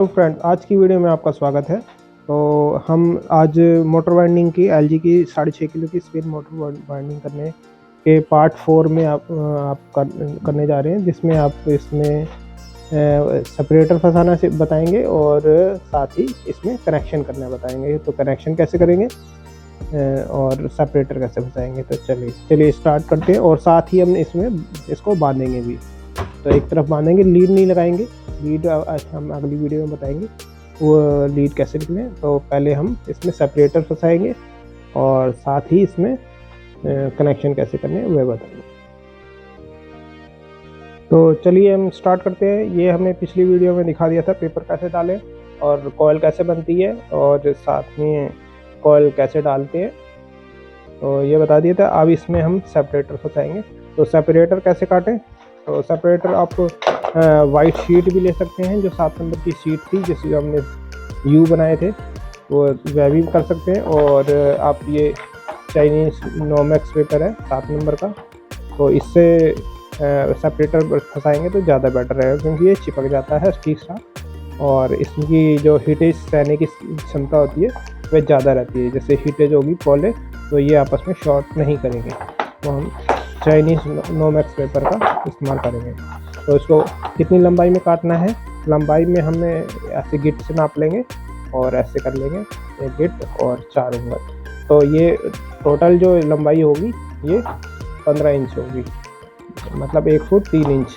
तो फ्रेंड, आज की वीडियो में आपका स्वागत है। तो हम आज मोटर वाइंडिंग की एलजी की 6.5 किलो की स्पिन मोटर वाइंडिंग करने के पार्ट 4 में करने जा रहे हैं, जिसमें आप इसमें सेपरेटर फंसाना से बताएंगे और साथ ही इसमें कनेक्शन करना बताएंगे। तो कनेक्शन कैसे करेंगे और सेपरेटर कैसे फंसाएंगे। तो चलिए स्टार्ट करते हैं। और साथ ही हम इसमें इसको बांधेंगे भी। तो एक तरफ बांधेंगे, लीड नहीं लगाएंगे। लीड हम अगली वीडियो में बताएंगे वो लीड कैसे निकले। तो पहले हम इसमें सेपरेटर फंसाएंगे और साथ ही इसमें कनेक्शन कैसे करने वह बताएंगे। तो चलिए हम स्टार्ट करते हैं। ये हमने पिछली वीडियो में दिखा दिया था पेपर कैसे डालें और कॉइल कैसे बनती है और साथ में कॉइल कैसे डालते हैं, तो ये बता दिया था। अब इसमें हम सेपरेटर फंसाएंगे। तो सेपरेटर कैसे काटें। तो सेपरेटर आप वाइट शीट भी ले सकते हैं, जो 7 नंबर की शीट थी जिससे हमने यू बनाए थे, वो वह भी कर सकते हैं। और आप ये चाइनीज़ नोमैक्स पेपर है 7 नंबर का, तो इससे सेपरेटर फंसाएंगे तो ज़्यादा बेटर रहेगा, क्योंकि ये चिपक जाता है ठीक ठाक और इसकी जो हीटेज सहने की क्षमता होती है वह ज़्यादा रहती है। जैसे हीटेज होगी पॉले, तो ये आपस में शॉर्ट नहीं करेंगे। तो हम चाइनीज़ नोमैक्स पेपर का इस्तेमाल करेंगे। तो इसको कितनी लंबाई में काटना है। लंबाई में हमें ऐसे गिट से नाप लेंगे और ऐसे कर लेंगे, एक गिट और 4 उंगल। तो ये टोटल जो लंबाई होगी ये 15 इंच होगी, मतलब 1 फुट 3 इंच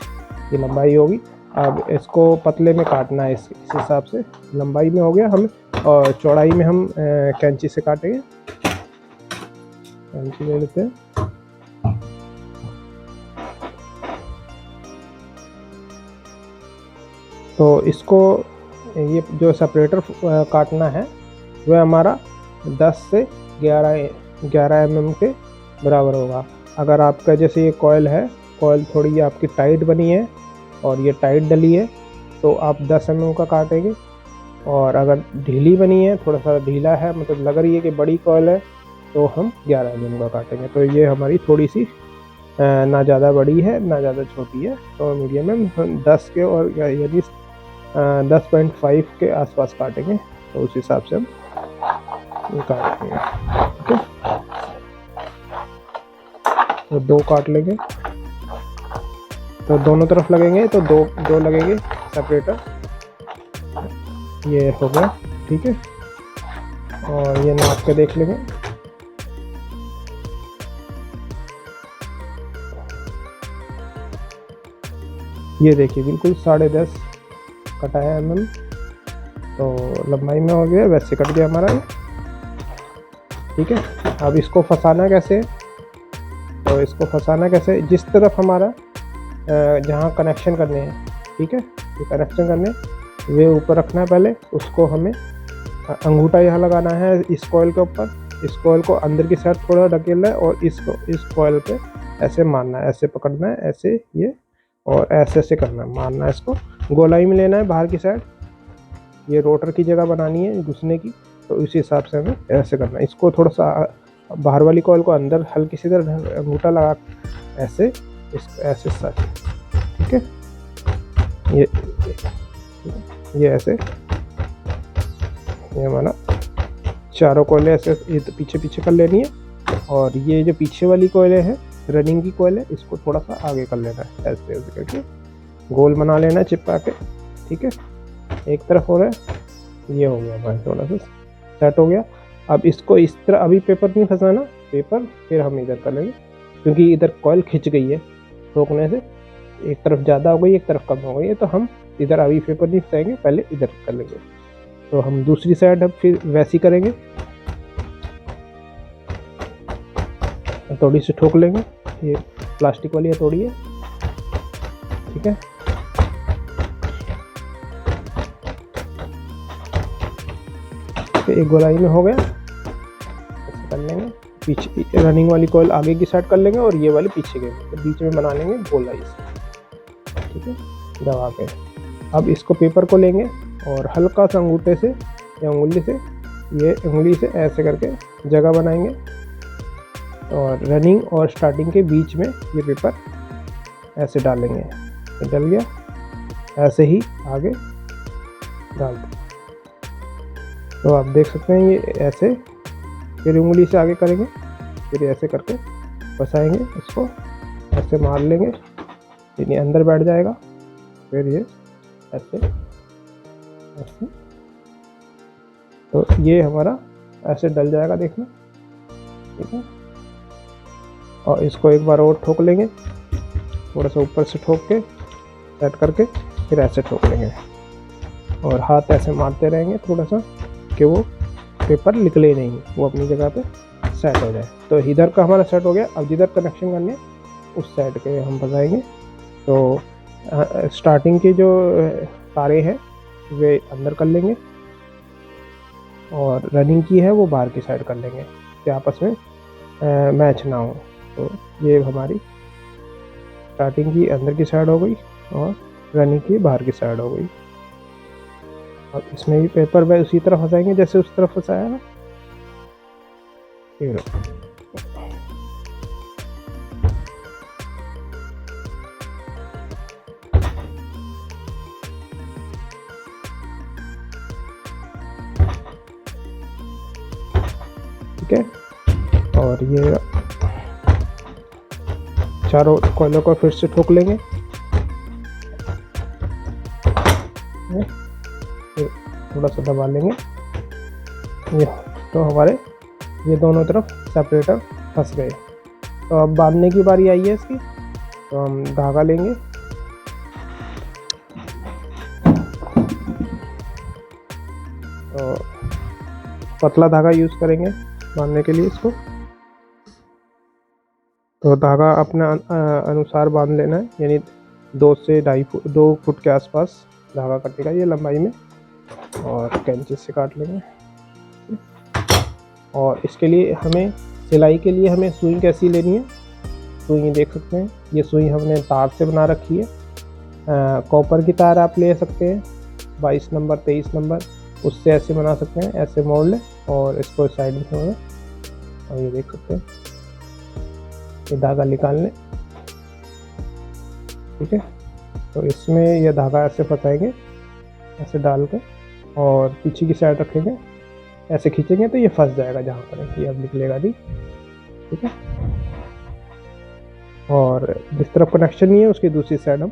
की लंबाई होगी। अब इसको पतले में काटना है, इस हिसाब से लंबाई में हो गया हम। और चौड़ाई में हम कैंची से काटेंगे। कैंची ले लेते हैं। तो इसको ये जो सेपरेटर काटना है वह हमारा 10 से 11 mm के बराबर होगा। अगर आपका जैसे ये कॉइल है, कॉइल थोड़ी आपकी टाइट बनी है और ये टाइट डली है, तो आप 10 mm का काटेंगे। और अगर ढीली बनी है, थोड़ा सा ढीला है, मतलब लग रही है कि बड़ी कॉइल है, तो हम 11 mm का काटेंगे। तो ये हमारी थोड़ी सी ना ज़्यादा बड़ी है ना ज़्यादा छोटी है, तो मीडियम में हम 10 के और यदि 10.5 के आसपास काटेंगे, तो उस हिसाब से हम काटेंगे। ओके, तो 2 काट लेंगे। तो दोनों तरफ लगेंगे, तो दो लगेंगे सेपरेटर। ये हो गया, ठीक है। और ये नाप के देख लेंगे। ये देखिए बिल्कुल 10.5 कटा है mm, तो लंबाई में हो गया, वैसे कट गया हमारा ये, ठीक है। अब इसको फंसाना कैसे। तो इसको फंसाना कैसे, जिस तरफ हमारा जहाँ कनेक्शन करने हैं, ठीक है, ये कनेक्शन करने वे ऊपर रखना है पहले। उसको हमें अंगूठा यहाँ लगाना है इस कॉइल के ऊपर। इस कॉइल को अंदर की साइड थोड़ा ढकेलना है और इसको इस कॉइल पे ऐसे मारना है, ऐसे पकड़ना है, ऐसे ये और ऐसे करना है, मारना है। इसको गोलाई में लेना है बाहर की साइड, ये रोटर की जगह बनानी है घुसने की, तो इस हिसाब से हमें ऐसे करना है। इसको थोड़ा सा बाहर वाली कॉइल को अंदर हल्की सी तरह अंगूठा लगा ऐसे, इसको ऐसे साथ, ठीक है। ये ऐसे, ये हमारा चारों कोयले ऐसे पीछे पीछे कर लेनी है। और ये जो पीछे वाली कोयले है, रनिंग की कोयल है, इसको थोड़ा सा आगे कर लेना है, ऐसे ऐसे करके गोल बना लेना है चिपका के, ठीक है। एक तरफ हो रहा है, ये हो गया भाई, थोड़ा सा सेट हो गया। अब इसको इस तरह, अभी पेपर नहीं फंसाना, पेपर फिर हम इधर कर लेंगे, क्योंकि इधर कॉइल खिंच गई है रोकने से, एक तरफ ज़्यादा हो गई एक तरफ कम हो गई है, तो हम इधर अभी पेपर नहीं फंसाएंगे, पहले इधर कर लेंगे। तो हम दूसरी साइड अब फिर वैसी करेंगे, हथौड़ी से ठोक लेंगे। ये प्लास्टिक वाली हथौड़ी है, ठीक है। एक गोलाई में हो गया, ऐसे कर लेंगे। पीछे रनिंग वाली कॉइल आगे की साइड कर लेंगे और ये वाली पीछे के, तो बीच में बना लेंगे गोलाई से, ठीक है, दबा के। अब इसको पेपर को लेंगे और हल्का सा अंगूठे से या उंगली से, ये उंगली से ऐसे करके जगह बनाएंगे और रनिंग और स्टार्टिंग के बीच में ये पेपर ऐसे डालेंगे। ये डल गया, ऐसे ही आगे डालते। तो आप देख सकते हैं ये ऐसे, फिर उंगली से आगे करेंगे, फिर ऐसे करके फंसाएंगे, इसको ऐसे मार लेंगे, फिर ये अंदर बैठ जाएगा, फिर ये ऐसे ऐसे, तो ये हमारा ऐसे डल जाएगा, देखना, ठीक है। और इसको एक बार और ठोक लेंगे, थोड़ा सा ऊपर से ठोक के सेट करके, फिर ऐसे ठोक लेंगे और हाथ ऐसे मारते रहेंगे थोड़ा सा कि वो पेपर निकले नहीं, वो अपनी जगह पे सेट हो जाए। तो इधर का हमारा सेट हो गया। अब जिधर कनेक्शन करने उस साइड के हम फंसाएंगे। तो स्टार्टिंग की जो तारे हैं वे अंदर कर लेंगे और रनिंग की है वो बाहर की साइड कर लेंगे कि आपस में मैच ना हो। तो ये हमारी स्टार्टिंग की अंदर की साइड हो गई और रनिंग की बाहर की साइड हो गई। अब इसमें भी पेपर वे उसी तरह फंसाएंगे जैसे उस तरफ फंसाया है। ठीक है, और ये चारों कॉइलों को फिर से ठोक लेंगे, फिर थोड़ा सा दबा लेंगे ये, तो हमारे ये दोनों तरफ सेपरेटर फंस गए। तो अब बांधने की बारी आई है इसकी। तो हम धागा लेंगे, तो पतला धागा यूज़ करेंगे बांधने के लिए इसको। तो धागा अपने अनुसार बांध लेना है, यानी 2 से 2.5 फुट के आसपास धागा कटेगा ये लंबाई में, और कैंची से काट लेंगे। और इसके लिए हमें सिलाई के लिए हमें सुई कैसी लेनी है, सुई देख सकते हैं, ये सुई हमने तार से बना रखी है। कॉपर की तार आप ले सकते हैं 22 नंबर 23 नंबर, उससे ऐसे बना सकते हैं, ऐसे मोड़ लें और इसको साइड में मोड़ें और ये देख सकते हैं ये धागा निकाल लें। ठीक है, तो इसमें यह धागा ऐसे फंसाएंगे, ऐसे डाल के, और पीछे की साइड रखेंगे, ऐसे खींचेंगे तो ये फंस जाएगा जहाँ पर, ये अब निकलेगा नहीं। ठीक है, और जिस तरफ कनेक्शन नहीं है उसकी दूसरी साइड हम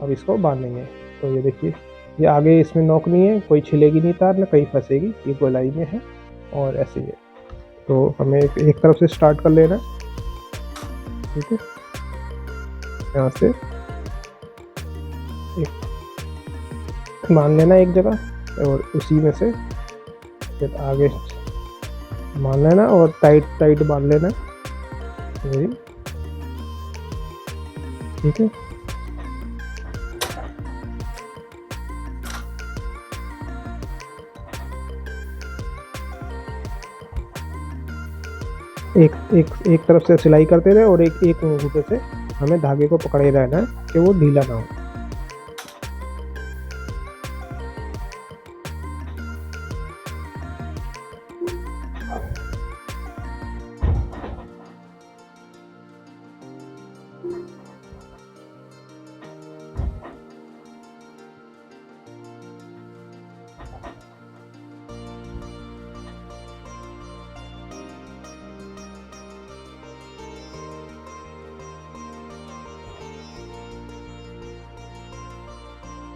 अब इसको बांधेंगे। तो ये देखिए, ये आगे इसमें नोक नहीं है, कोई छिलेगी नहीं तार, ना कहीं फंसेगी, ये गोलाई में है और ऐसे ही है। तो हमें एक तरफ से स्टार्ट कर लेना है। ठीक है, यहाँ से एक मान लेना एक जगह और उसी में से फिर आगे मान लेना और टाइट बांध लेना। ठीक है, एक तरफ से सिलाई करते रहे और एक अंगूठे से हमें धागे को पकड़े रहना है कि वो ढीला ना हो।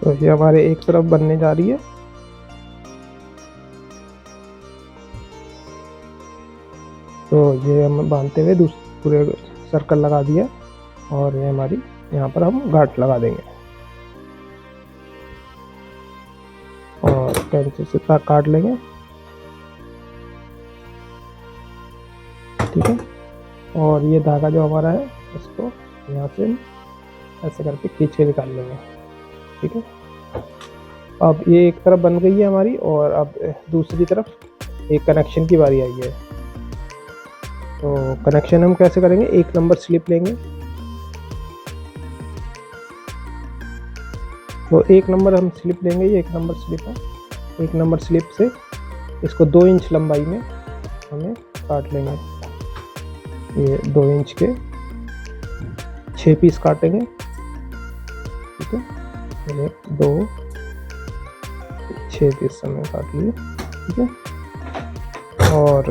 तो ये हमारे एक तरफ बनने जा रही है। तो ये हम बांधते हुए पूरे सर्कल लगा दिया और ये हमारी यहाँ पर हम गांठ लगा देंगे और कैंची से काट लेंगे। ठीक है, और ये धागा जो हमारा है इसको यहाँ से ऐसे करके खींच के निकाल लेंगे। ठीक है, अब ये एक तरफ बन गई है हमारी और अब दूसरी तरफ एक कनेक्शन की बारी आई है। तो कनेक्शन हम कैसे करेंगे, 1 नंबर स्लिप लेंगे। तो 1 नंबर हम स्लिप लेंगे, ये 1 नंबर स्लिप है। 1 नंबर स्लिप से इसको 2 इंच लंबाई में हमें काट लेंगे। ये 2 इंच के 6 पीस काटेंगे। ठीक है, 1 2 6 पीस समय काट लिए, ठीक है। और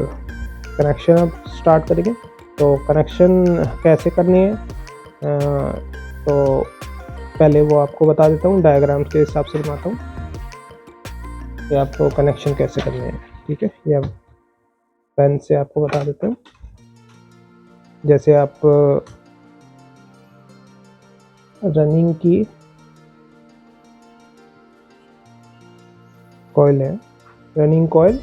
कनेक्शन अब स्टार्ट करेंगे। तो कनेक्शन कैसे करनी है, तो पहले वो आपको बता देता हूँ, डायग्राम के हिसाब से बनाता हूँ कि आपको कनेक्शन कैसे करने हैं, ठीक है। ये अब पेन से आपको बता देता हूँ। जैसे आप रनिंग की कॉइल है, रनिंग कॉइल,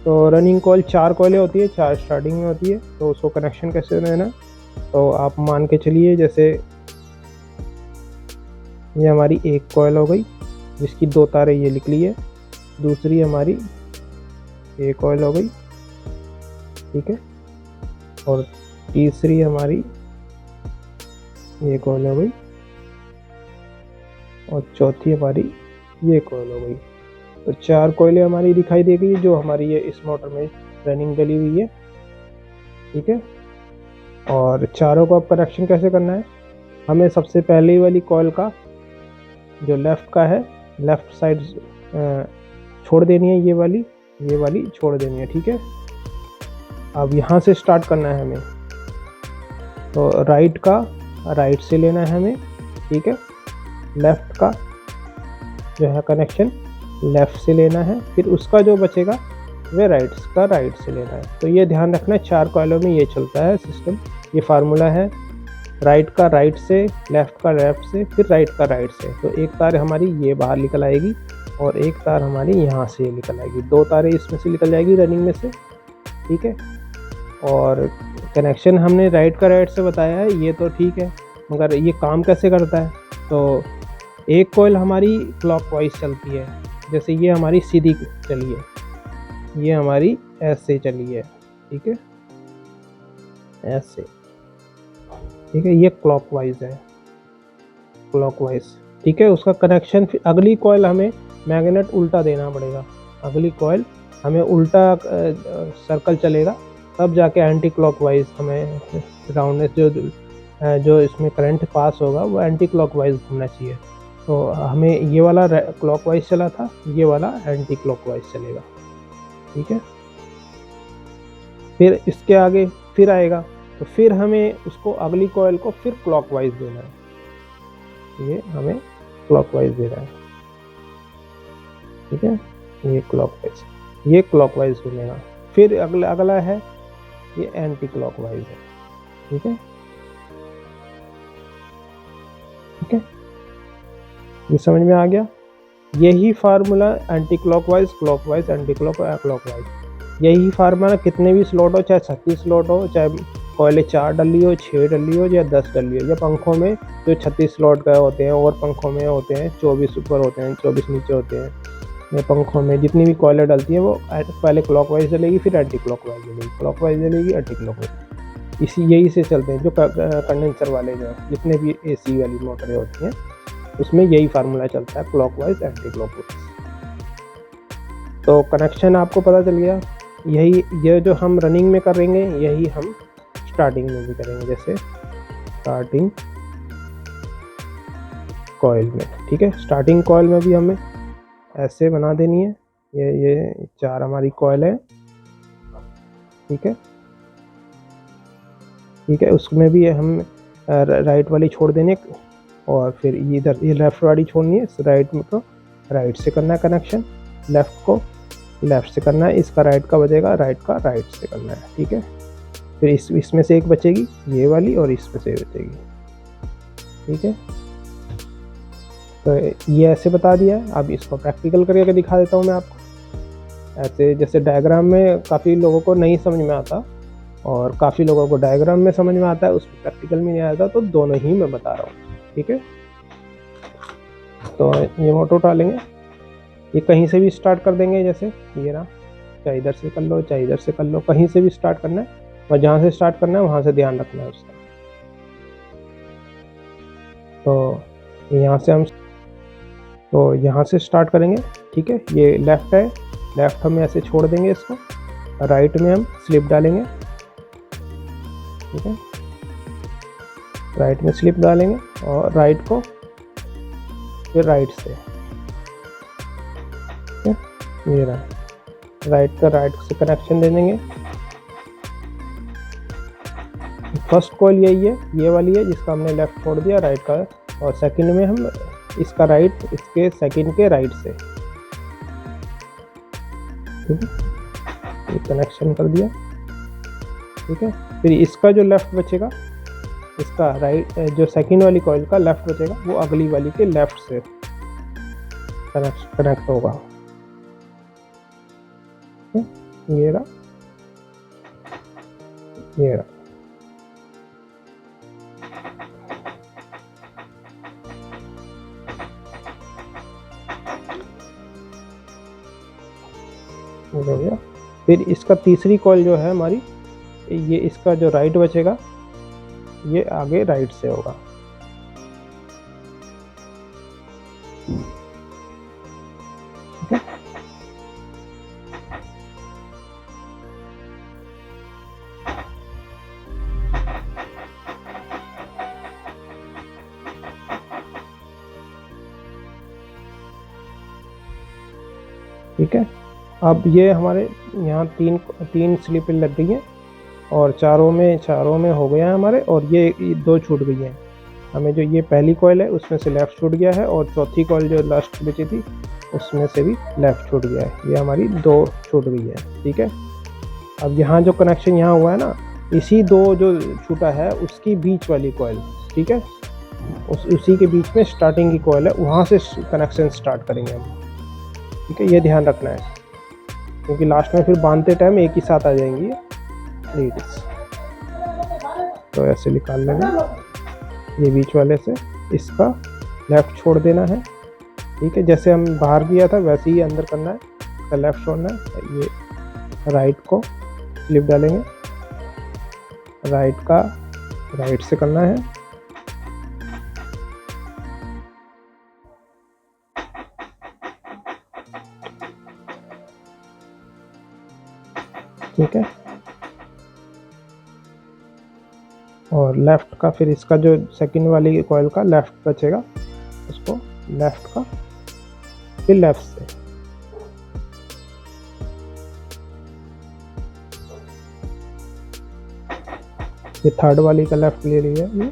तो रनिंग कॉइल 4 कॉइलें होती है, 4 स्टार्टिंग में होती है। तो उसको कनेक्शन कैसे देना, तो आप मान के चलिए जैसे ये हमारी एक कॉइल हो गई जिसकी 2 तारें ये निकली है, दूसरी हमारी एक कॉइल हो गई, ठीक है, और तीसरी हमारी ये कॉइल हो गई, और चौथी हमारी ये कॉइल हो गई। तो 4 कॉइलें हमारी दिखाई देगी जो हमारी ये इस मोटर में रनिंग डली हुई है, ठीक है। और चारों को अब कनेक्शन कैसे करना है, हमें सबसे पहले वाली कॉइल का जो लेफ़्ट का है, लेफ़्ट साइड छोड़ देनी है, ये वाली छोड़ देनी है, ठीक है। अब यहाँ से स्टार्ट करना है हमें, तो राइट का राइट से लेना है हमें, ठीक है। लेफ़्ट का जो है कनेक्शन लेफ़्ट से लेना है, फिर उसका जो बचेगा वह राइट का राइट से लेना है। तो ये ध्यान रखना है, 4 कॉइलों में ये चलता है सिस्टम, ये फार्मूला है। राइट का राइट से, लेफ़्ट का लेफ़्ट से, फिर राइट का राइट से। तो एक तार हमारी ये बाहर निकल आएगी और एक तार हमारी यहाँ से निकल आएगी, 2 तारें इसमें से निकल जाएगी रनिंग में से, ठीक है। और कनेक्शन हमने राइट का राइट से बताया है, ये तो ठीक है, मगर ये काम कैसे करता है, तो एक कॉइल हमारी क्लॉकवाइज चलती है, जैसे ये हमारी सीधी चली है, ये हमारी ऐसे चली है, ठीक है, ऐसे, ठीक है, ये क्लॉकवाइज है, क्लॉकवाइज, ठीक है। उसका कनेक्शन फिर अगली कॉइल हमें मैग्नेट उल्टा देना पड़ेगा, अगली कॉइल हमें उल्टा सर्कल चलेगा, तब जाके एंटी क्लॉकवाइज हमें राउंडनेस जो इसमें करंट पास होगा वो एंटी क्लॉकवाइज घूमना चाहिए। तो हमें ये वाला क्लॉकवाइज चला था, ये वाला एंटी क्लॉकवाइज चलेगा, ठीक है। फिर इसके आगे फिर आएगा, तो फिर हमें उसको अगली कॉइल को फिर क्लॉकवाइज देना है, ये हमें क्लॉकवाइज दे रहा है, ठीक है, ये क्लॉकवाइज घूमेगा। फिर अगला है ये एंटी क्लॉकवाइज है, ठीक है, ठीक है, ये समझ में आ गया। यही formula anti clockwise, clockwise, anti clockwise, यही फार्मूला कितने भी स्लॉट हो, चाहे 36 स्लॉट हो, चाहे कॉइलें 4 डली हो, 6 डली हो या 10 डली हो, या पंखों में जो 36 स्लॉट का होते हैं, और पंखों में होते हैं 24 ऊपर होते हैं, 24 नीचे होते हैं, या पंखों में जितनी भी कॉइलें डलती हैं वो पहले क्लॉकवाइज चलेगी, फिर एंटी क्लॉकवाइज चलेगी, क्लॉकवाइज चलेगी, एंटी क्लॉकवाइज, यही से चलते हैं। जो कंडेंसर वाले जो जितने भी AC वाली मोटरें होती हैं उसमें यही फार्मूला चलता है, क्लॉकवाइज, एंटी क्लॉकवाइज। तो कनेक्शन आपको पता चल गया। यही ये जो हम रनिंग में करेंगे यही हम स्टार्टिंग में भी करेंगे, जैसे स्टार्टिंग कॉइल में, ठीक है। स्टार्टिंग कॉइल में भी हमें ऐसे बना देनी है, ये 4 हमारी कॉइल है, ठीक है, ठीक है। उसमें भी हम राइट वाली छोड़ देने, और फिर इधर ये लेफ़्ट वाली छोड़नी है, राइट में को राइट से करना है कनेक्शन, लेफ़्ट को लेफ़्ट से करना है, इसका राइट का बचेगा, राइट का राइट से करना है, ठीक है। फिर इसमें से एक बचेगी ये वाली, और इसमें से बचेगी, ठीक है। तो ये ऐसे बता दिया है। अब इसको प्रैक्टिकल करके दिखा देता हूँ मैं आपको। ऐसे जैसे डायग्राम में काफ़ी लोगों को नहीं समझ में आता, और काफ़ी लोगों को डायग्राम में समझ में आता है, उसमें प्रैक्टिकल में नहीं आता, तो दोनों ही मैं बता रहा हूँ, ठीक है। तो ये मोटर उठा लेंगे, ये कहीं से भी स्टार्ट कर देंगे, जैसे ये रहा, चाहे इधर से कर लो, चाहे इधर से कर लो, कहीं से भी स्टार्ट करना है, और जहाँ से स्टार्ट करना है वहाँ से ध्यान रखना है उसका। तो यहाँ से स्टार्ट करेंगे, ठीक है। ये लेफ़्ट है, लेफ़्ट हम ऐसे छोड़ देंगे इसको, राइट में हम स्लिप डालेंगे, ठीक है, राइट में स्लिप डालेंगे, और राइट को फिर राइट से, ये रहा, राइट का राइट से कनेक्शन दे देंगे। फर्स्ट कॉइल यही है, ये वाली है जिसका हमने लेफ्ट छोड़ दिया राइट का, और सेकंड में हम इसका राइट इसके सेकंड के राइट से, ठीक है, ये कनेक्शन कर दिया। ठीक है, फिर इसका जो लेफ्ट बचेगा, इसका राइट जो सेकंड वाली कॉइल का लेफ्ट बचेगा वो अगली वाली के लेफ्ट से कनेक्ट होगा। ये रहा, ये रहा। हो गया। फिर इसका तीसरी कॉइल जो है हमारी, ये इसका जो राइट बचेगा ये आगे राइट से होगा। ठीक है, ठीक है। अब ये हमारे यहाँ तीन स्लिपें लग गई हैं और चारों में हो गया है हमारे, और ये दो छूट गई हैं। हमें जो ये पहली कॉइल है उसमें से लेफ़्ट छूट गया है, और चौथी कॉइल जो लास्ट बची थी उसमें से भी लेफ़्ट छूट गया है। ये हमारी दो छूट गई है। ठीक है, अब यहाँ जो कनेक्शन यहाँ हुआ है ना, इसी दो जो छूटा है उसकी बीच वाली कॉइल, ठीक है, उसी के बीच में स्टार्टिंग की कॉइल है, वहाँ से कनेक्शन स्टार्ट करेंगे हम। ठीक है, ये ध्यान रखना है क्योंकि लास्ट में फिर बांधते टाइम एक ही साथ आ जाएंगी लीड्स। तो ऐसे निकाल लेंगे, ये बीच वाले से इसका लेफ़्ट छोड़ देना है। ठीक है, जैसे हम बाहर किया था वैसे ही अंदर करना है, इसका लेफ़्ट छोड़ना है। ये राइट को स्लिप डालेंगे, राइट का राइट से करना है। ठीक है, और लेफ़्ट का फिर इसका जो सेकंड वाली कॉइल का लेफ़्ट बचेगा उसको लेफ़्ट का फिर लेफ़्ट से। ये थर्ड वाली का लेफ़्ट ले लिया, ये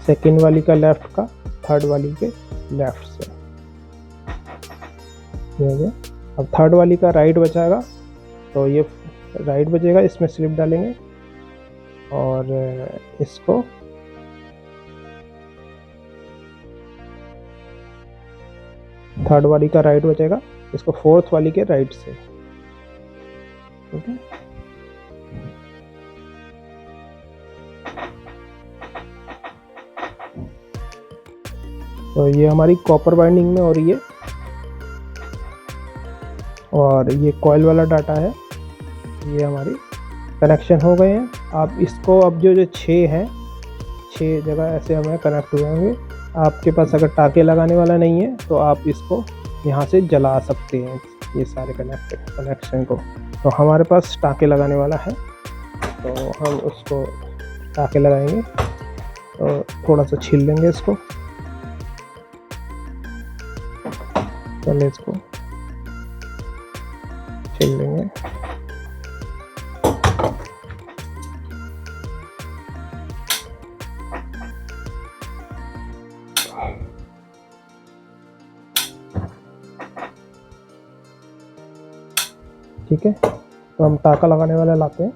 सेकंड वाली का लेफ़्ट का थर्ड वाली के लेफ़्ट से हो गया। अब थर्ड वाली का राइट बचाएगा, तो ये राइट बचेगा, इसमें स्लिप डालेंगे और इसको थर्ड वाली का राइट बचेगा, इसको फोर्थ वाली के राइट से। ठीक है, तो ये हमारी कॉपर बाइंडिंग में हो रही है, और ये कॉइल वाला डाटा है। ये हमारी कनेक्शन हो गए हैं। आप इसको अब जो 6 हैं, 6 जगह ऐसे हमें कनेक्ट हुए होंगे। आपके पास अगर टाके लगाने वाला नहीं है तो आप इसको यहाँ से जला सकते हैं, ये सारे कनेक्शन को। तो हमारे पास टाके लगाने वाला है, तो हम उसको टाके लगाएंगे। तो थोड़ा सा छील लेंगे इसको, पहले इसको छील लेंगे। ठीक है, तो हम टाका लगाने वाला लाते हैं।